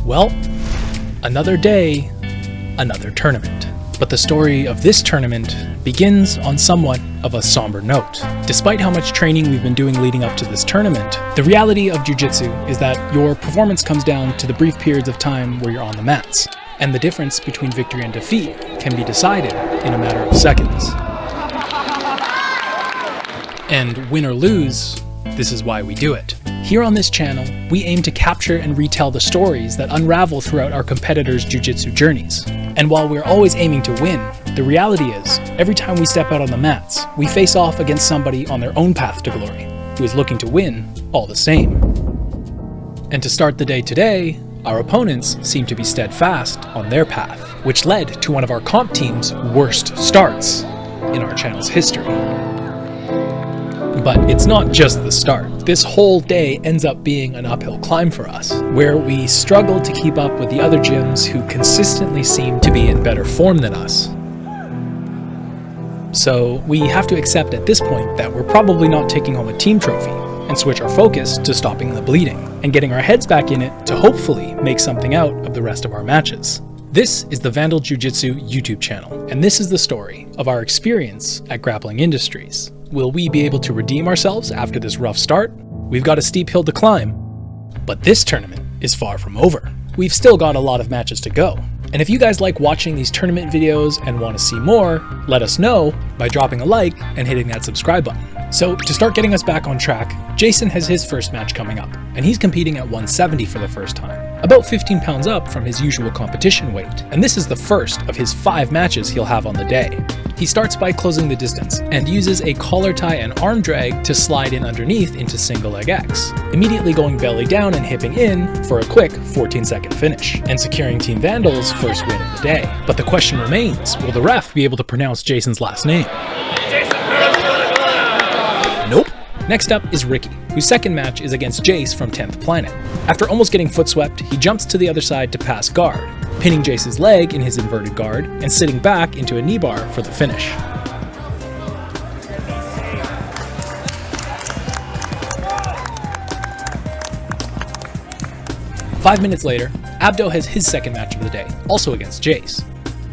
Well, another day, another tournament. But the story of this tournament begins on somewhat of a somber note. Despite how much training we've been doing leading up to this tournament, the reality of Jiu Jitsu is that your performance comes down to the brief periods of time where you're on the mats, and the difference between victory and defeat can be decided in a matter of seconds. And win or lose, this is why we do it. Here on this channel, we aim to capture and retell the stories that unravel throughout our competitors' jiu-jitsu journeys. And while we're always aiming to win, the reality is, every time we step out on the mats, we face off against somebody on their own path to glory, who is looking to win all the same. And to start the day today, our opponents seem to be steadfast on their path, which led to one of our comp team's worst starts in our channel's history. But it's not just the start. This whole day ends up being an uphill climb for us, where we struggle to keep up with the other gyms who consistently seem to be in better form than us. So we have to accept at this point that we're probably not taking home a team trophy, and switch our focus to stopping the bleeding, and getting our heads back in it to hopefully make something out of the rest of our matches. This is the Vandal Jiu Jitsu YouTube channel, and this is the story of our experience at Grappling Industries. Will we be able to redeem ourselves after this rough start? We've got a steep hill to climb, but this tournament is far from over. We've still got a lot of matches to go. And if you guys like watching these tournament videos and want to see more, let us know by dropping a like and hitting that subscribe button. So to start getting us back on track, Jason has his first match coming up, and he's competing at 170 for the first time, about 15 pounds up from his usual competition weight, and this is the first of his 5 matches he'll have on the day. He starts by closing the distance, and uses a collar tie and arm drag to slide in underneath into single leg X, immediately going belly down and hipping in for a quick 14-second finish, and securing Team Vandal's first win of the day. But the question remains, will the ref be able to pronounce Jason's last name? Nope. Next up is Ricky, whose second match is against Jace from 10th Planet. After almost getting foot swept, he jumps to the other side to pass guard, pinning Jace's leg in his inverted guard, and sitting back into a knee bar for the finish. Five minutes later, Abdo has his second match of the day, also against Jace.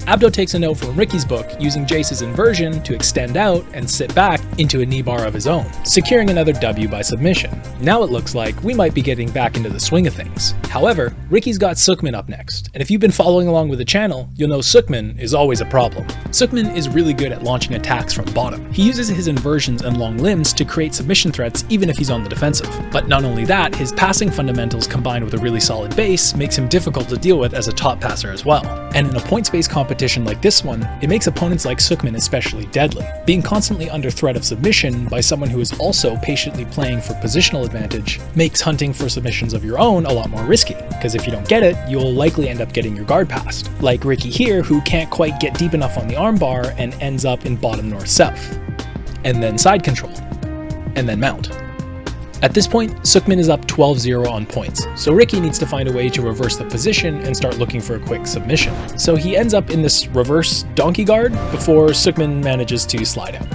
Abdo takes a note from Ricky's book, using Jace's inversion to extend out and sit back into a knee bar of his own, securing another W by submission. Now it looks like we might be getting back into the swing of things. However, Ricky's got Sukman up next, and if you've been following along with the channel, you'll know Sukman is always a problem. Sukman is really good at launching attacks from bottom. He uses his inversions and long limbs to create submission threats even if he's on the defensive. But not only that, his passing fundamentals combined with a really solid base makes him difficult to deal with as a top passer as well. And in a points-based competition like this one, it makes opponents like Sukman especially deadly. Being constantly under threat of submission by someone who is also patiently playing for positional advantage makes hunting for submissions of your own a lot more risky, because if you don't get it, you'll likely end up getting your guard passed. Like Ricky here, who can't quite get deep enough on the armbar and ends up in bottom north-south. And then side control. And then mount. At this point, Sukman is up 12-0 on points, so Ricky needs to find a way to reverse the position and start looking for a quick submission. So he ends up in this reverse donkey guard before Sukman manages to slide out.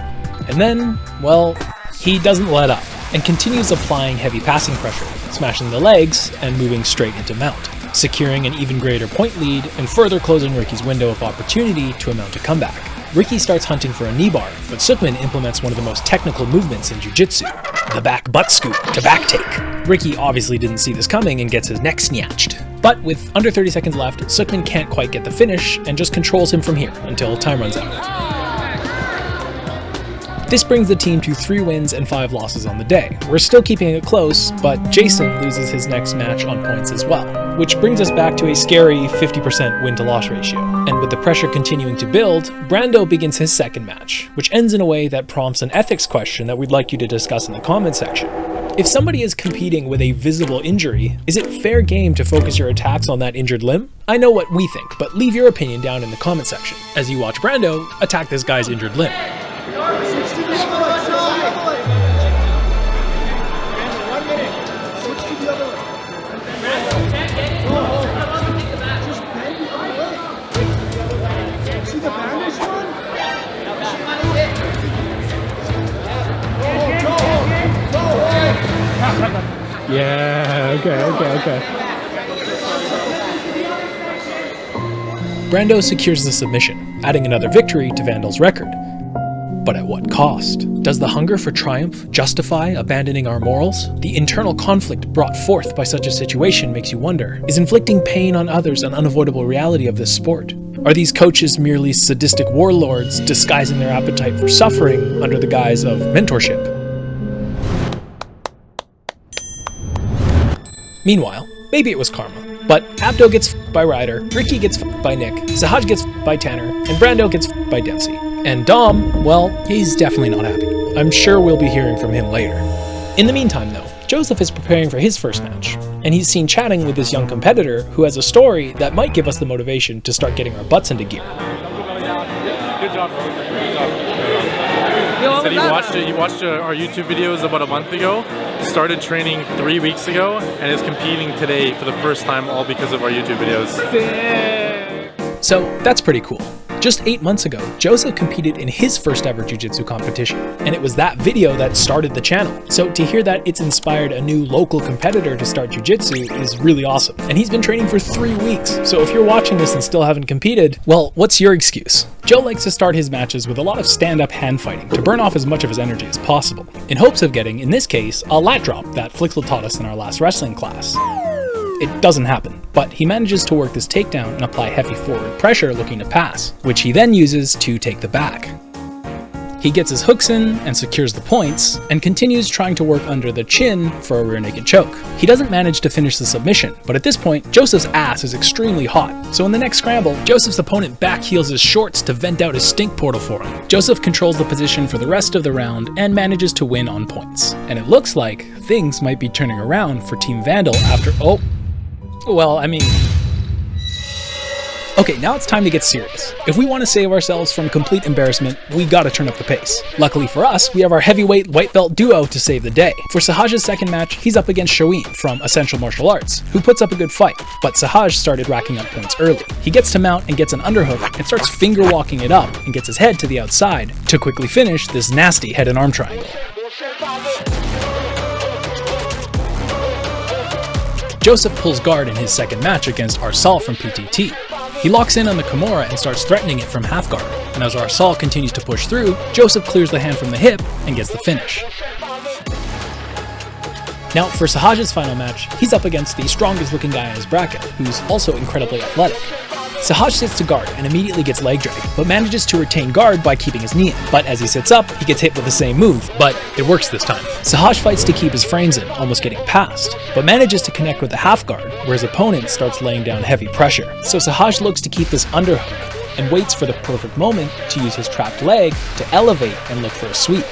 And then, well, he doesn't let up, and continues applying heavy passing pressure, smashing the legs and moving straight into mount, securing an even greater point lead and further closing Ricky's window of opportunity to mount a comeback. Ricky starts hunting for a knee bar, but Sukman implements one of the most technical movements in jiu-jitsu, the back butt scoop to back take. Ricky obviously didn't see this coming and gets his neck snatched. But with under 30 seconds left, Sukman can't quite get the finish and just controls him from here until time runs out. This brings the team to 3 wins and 5 losses on the day. We're still keeping it close, but Jason loses his next match on points as well, which brings us back to a scary 50% win-to-loss ratio. And with the pressure continuing to build, Brando begins his second match, which ends in a way that prompts an ethics question that we'd like you to discuss in the comment section. If somebody is competing with a visible injury, is it fair game to focus your attacks on that injured limb? I know what we think, but leave your opinion down in the comment section as you watch Brando attack this guy's injured limb. Yeah, okay. Brando secures the submission, adding another victory to Vandal's record. But at what cost? Does the hunger for triumph justify abandoning our morals? The internal conflict brought forth by such a situation makes you wonder, is inflicting pain on others an unavoidable reality of this sport? Are these coaches merely sadistic warlords disguising their appetite for suffering under the guise of mentorship? Meanwhile, maybe it was karma. But Abdo gets f***ed by Ryder, Ricky gets f***ed by Nick, Sahaj gets f***ed by Tanner, and Brando gets f***ed by Dempsey. And Dom, well, he's definitely not happy. I'm sure we'll be hearing from him later. In the meantime, though, Joseph is preparing for his first match, and he's seen chatting with this young competitor who has a story that might give us the motivation to start getting our butts into gear. Good job. So you watched our YouTube videos about a month ago, started training 3 weeks ago, and is competing today for the first time, all because of our YouTube videos. So that's pretty cool. Just 8 months ago, Joseph competed in his first ever jiu-jitsu competition, and it was that video that started the channel. So to hear that it's inspired a new local competitor to start jiu-jitsu is really awesome. And he's been training for 3 weeks, so if you're watching this and still haven't competed, well, what's your excuse? Joe likes to start his matches with a lot of stand-up hand fighting to burn off as much of his energy as possible, in hopes of getting, in this case, a lat drop that Flixel taught us in our last wrestling class. It doesn't happen, but he manages to work this takedown and apply heavy forward pressure looking to pass, which he then uses to take the back. He gets his hooks in and secures the points, and continues trying to work under the chin for a rear naked choke. He doesn't manage to finish the submission, but at this point, Joseph's ass is extremely hot, so in the next scramble, Joseph's opponent backheels his shorts to vent out his stink portal for him. Joseph controls the position for the rest of the round and manages to win on points. And it looks like things might be turning around for Team Vandal after— Okay, now it's time to get serious. If we want to save ourselves from complete embarrassment, we gotta turn up the pace. Luckily for us, we have our heavyweight white belt duo to save the day. For Sahaj's second match, he's up against Shoin from Essential Martial Arts, who puts up a good fight, but Sahaj started racking up points early. He gets to mount and gets an underhook and starts finger walking it up and gets his head to the outside to quickly finish this nasty head and arm triangle. Joseph pulls guard in his second match against Arsal from PTT. He locks in on the Kimura and starts threatening it from half guard, and as Arsal continues to push through, Joseph clears the hand from the hip and gets the finish. Now for Sahaj's final match, he's up against the strongest looking guy in his bracket, who's also incredibly athletic. Sahaj sits to guard and immediately gets leg drag, but manages to retain guard by keeping his knee in. But as he sits up, he gets hit with the same move, but it works this time. Sahaj fights to keep his frames in, almost getting past, but manages to connect with the half guard, where his opponent starts laying down heavy pressure. So Sahaj looks to keep this underhook, and waits for the perfect moment to use his trapped leg to elevate and look for a sweep.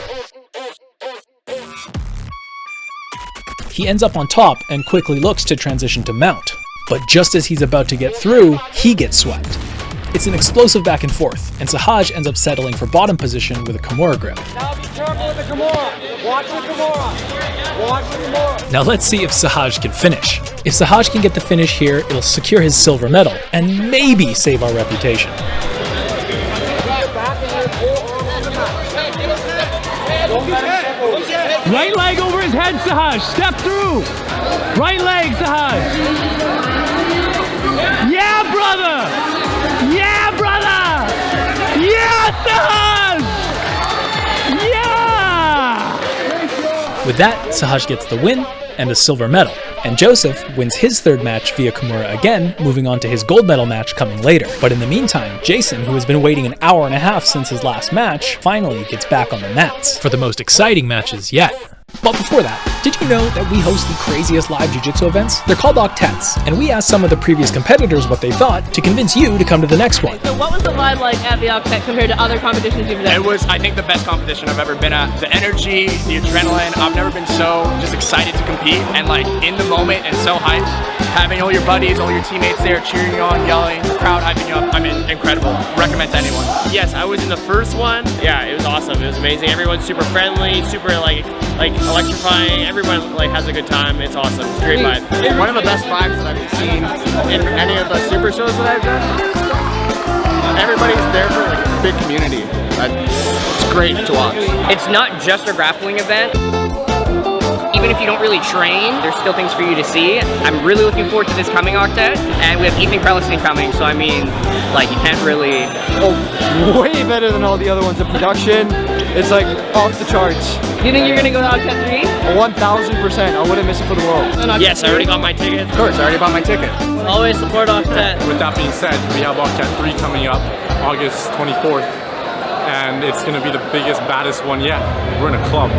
He ends up on top and quickly looks to transition to mount. But just as he's about to get through, he gets swept. It's an explosive back and forth, and Sahaj ends up settling for bottom position with a Kimura grip. Now be careful with the Kimura. Watch the Kimura. Watch the Kimura. Now let's see if Sahaj can finish. If Sahaj can get the finish here, it'll secure his silver medal, and maybe save our reputation. Right leg over his head, Sahaj. Step through. Right leg, Sahaj. Yeah, brother. Yeah, brother. Yeah, Sahaj. Yeah. With that, Sahaj gets the win and a silver medal. And Joseph wins his third match via Kimura again, moving on to his gold medal match coming later. But in the meantime, Jason, who has been waiting an hour and a half since his last match, finally gets back on the mats for the most exciting matches yet. But before that, did you know that we host the craziest live jiu-jitsu events? They're called octets, and we asked some of the previous competitors what they thought to convince you to come to the next one. So what was the vibe like at the octet compared to other competitions you've done? It was, I think, the best competition I've ever been at. The energy, the adrenaline, I've never been so just excited to compete and like in the moment and so hyped. Having all your buddies, all your teammates there cheering you on, yelling, the crowd hyping you up, I mean, incredible. Recommend to anyone. Yes, I was in the first one. Yeah, it was awesome. It was amazing. Everyone's super friendly, super like electrifying. Everyone like has a good time. It's awesome. It's a great vibe. One of the best vibes that I've seen in any of the super shows that I've done. Everybody's there for like a big community. It's great to watch. It's not just a grappling event. even if you don't really train, there's still things for you to see. I'm really looking forward to this coming octet, and we have Ethan Krelliston coming, so I mean, like, you can't really... Oh, way better than all the other ones. The production, it's like off the charts. Do you think you're gonna go to octet 3? 1000%. I wouldn't miss it for the world. Yes, I already got my ticket. Of course, I already bought my ticket. Always support octet. With that being said, we have octet 3 coming up August 24th, and it's gonna be the biggest, baddest one yet. We're in a club.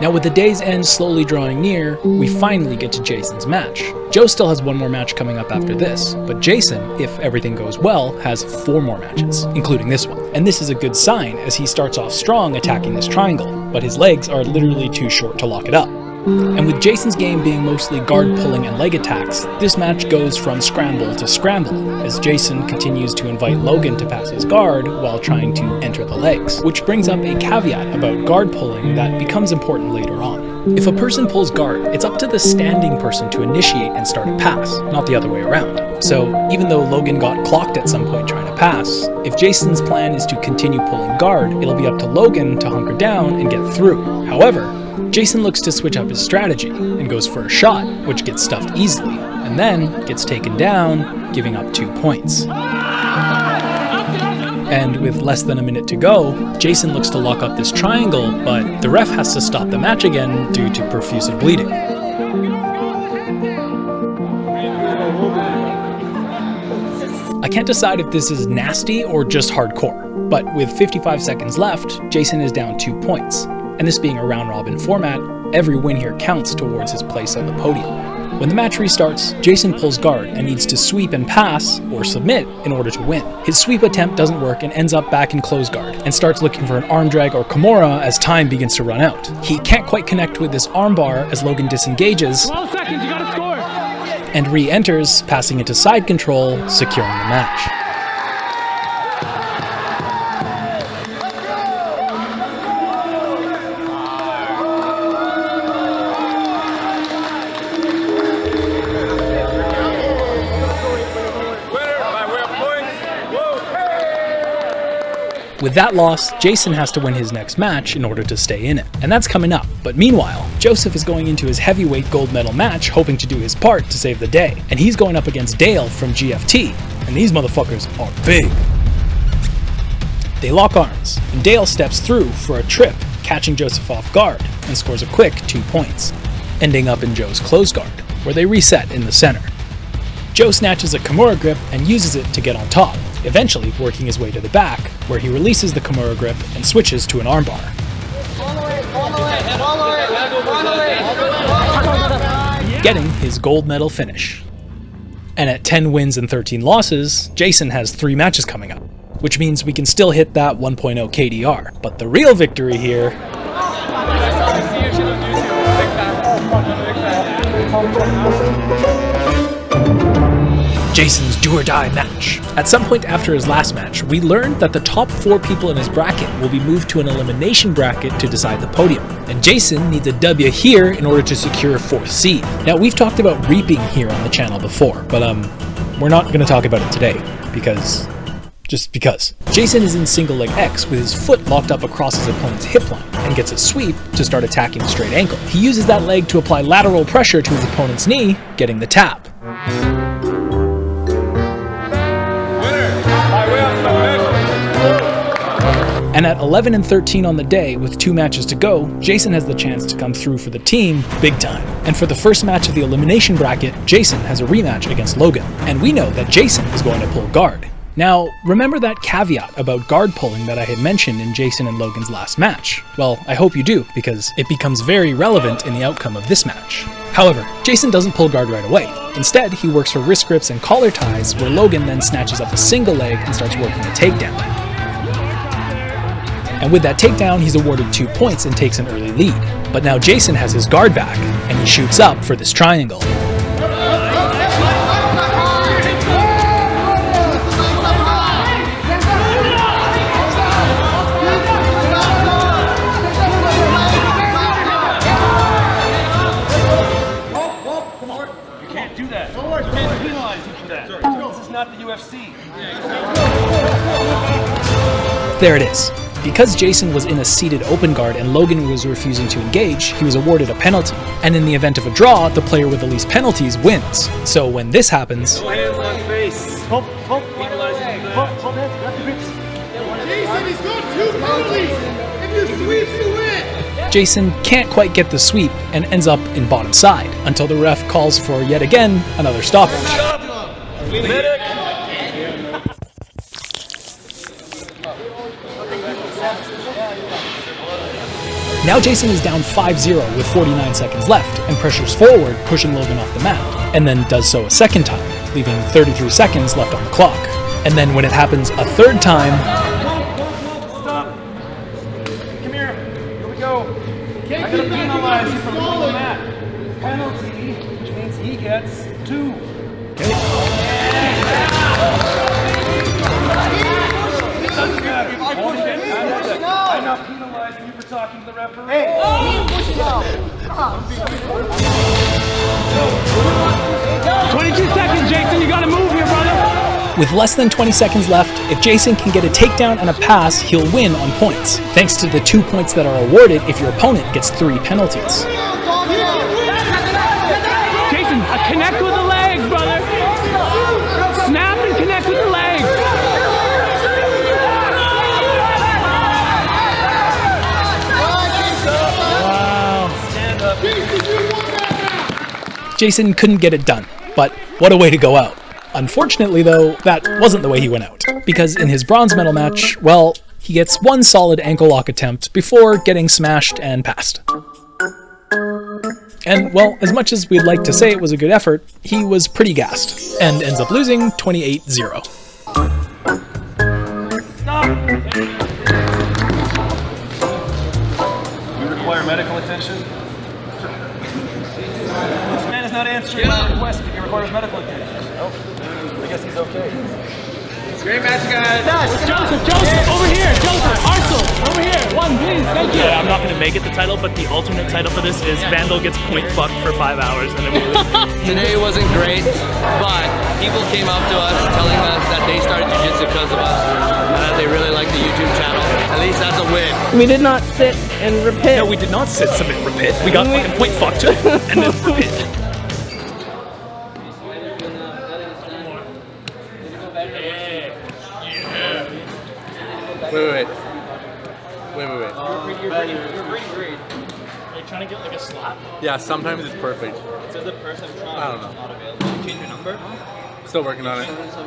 Now with the day's end slowly drawing near, we finally get to Jason's match. Joe still has one more match coming up after this, but Jason, if everything goes well, has 4 more matches, including this one. And this is a good sign as he starts off strong attacking this triangle, but his legs are literally too short to lock it up. And with Jason's game being mostly guard pulling and leg attacks, this match goes from scramble to scramble, as Jason continues to invite Logan to pass his guard while trying to enter the legs, which brings up a caveat about guard pulling that becomes important later on. If a person pulls guard, it's up to the standing person to initiate and start a pass, not the other way around. So even though Logan got clocked at some point trying to pass, if Jason's plan is to continue pulling guard, it'll be up to Logan to hunker down and get through. However, Jason looks to switch up his strategy and goes for a shot, which gets stuffed easily, and then gets taken down, giving up 2 points. And with less than a minute to go, Jason looks to lock up this triangle, but the ref has to stop the match again due to profuse bleeding. I can't decide if this is nasty or just hardcore, but with 55 seconds left, Jason is down 2 points. And this being a round-robin format, every win here counts towards his place on the podium. When the match restarts, Jason pulls guard and needs to sweep and pass, or submit, in order to win. His sweep attempt doesn't work and ends up back in close guard, and starts looking for an arm drag or Kimura as time begins to run out. He can't quite connect with this arm bar as Logan disengages, 12 seconds, you gotta score! And re-enters, passing into side control, securing the match. With that loss, Jason has to win his next match in order to stay in it, and that's coming up. But meanwhile, Joseph is going into his heavyweight gold medal match hoping to do his part to save the day, and he's going up against Dale from GFT, and these motherfuckers are big. They lock arms, and Dale steps through for a trip, catching Joseph off guard, and scores a quick 2 points, ending up in Joe's close guard, where they reset in the center. Joe snatches a Kimura grip and uses it to get on top, eventually working his way to the back, where he releases the Kimura grip and switches to an armbar. Getting his gold medal finish. And at 10 wins and 13 losses, Jason has 3 matches coming up, which means we can still hit that 1.0 KDR. But the real victory here Jason's do-or-die match. At some point after his last match, we learned that the top 4 people in his bracket will be moved to an elimination bracket to decide the podium, and Jason needs a W here in order to secure 4th seed. Now, we've talked about reaping here on the channel before, but we're not going to talk about it today, because Jason is in single leg X with his foot locked up across his opponent's hip line and gets a sweep to start attacking the straight ankle. He uses that leg to apply lateral pressure to his opponent's knee, getting the tap. And at 11 and 13 on the day, with 2 matches to go, Jason has the chance to come through for the team big time. And for the first match of the elimination bracket, Jason has a rematch against Logan. And we know that Jason is going to pull guard. Now, remember that caveat about guard pulling that I had mentioned in Jason and Logan's last match? Well, I hope you do, because it becomes very relevant in the outcome of this match. However, Jason doesn't pull guard right away. Instead, he works for wrist grips and collar ties, where Logan then snatches up a single leg and starts working a takedown. And with that takedown, he's awarded 2 points and takes an early lead. But now Jason has his guard back, and he shoots up for this triangle. You can't do that. You can't penalize you for that. This is not the UFC. There it is. Because Jason was in a seated open guard and Logan was refusing to engage, he was awarded a penalty. And in the event of a draw, the player with the least penalties wins. So when this happens, No hands on face. Hold hands, grab the grips. Jason, he's got 2 penalties. If you sweep, you win. Jason can't quite get the sweep and ends up in bottom side until the ref calls for yet again another stoppage. Medic. Now Jason is down 5-0 with 49 seconds left and pressures forward, pushing Logan off the mat, and then does so a second time, leaving 33 seconds left on the clock. And then when it happens a third time, Stop. Come here. Here we go. I'm going to penalize you for leaving the mat. Penalty, which means he gets 2. Doesn't matter. I'm not penalizing you for talking to the referee. Hey, push it out. 22 seconds, Jason. You gotta move here, brother. with less than 20 seconds left, if Jason can get a takedown and a pass, he'll win on points, thanks to the 2 points that are awarded if your opponent gets 3 penalties. Jason, connect with the legs, brother. Snap and connect with the legs. Jason couldn't get it done, but what a way to go out. Unfortunately though, that wasn't the way he went out, because in his bronze medal match, well, he gets one solid ankle lock attempt before getting smashed and passed. And well, as much as we'd like to say it was a good effort, he was pretty gassed, and ends up losing 28-0. Stop! You require medical attention? This man is not answering my request if he requires medical attention. Nope. I guess he's okay. Great match, guys. Joseph, over here. Joseph, Arsenal, over here. One, please. Thank you. I'm not going to make it the title, but the alternate title for this is Vandal gets point fucked for 5 hours. And Today wasn't great, but people came up to us telling us that they started Jiu Jitsu because of us, and that they really like the YouTube channel. At least that's a win. We did not sit and repeat. No, we did not sit, submit, repeat. We got fucking point fucked and then repeat. Wait. You're pretty great. Are you trying to get like a slap? Yeah, sometimes it's perfect. It says the person trying. I don't know. Not available. Change your number? Still working on it.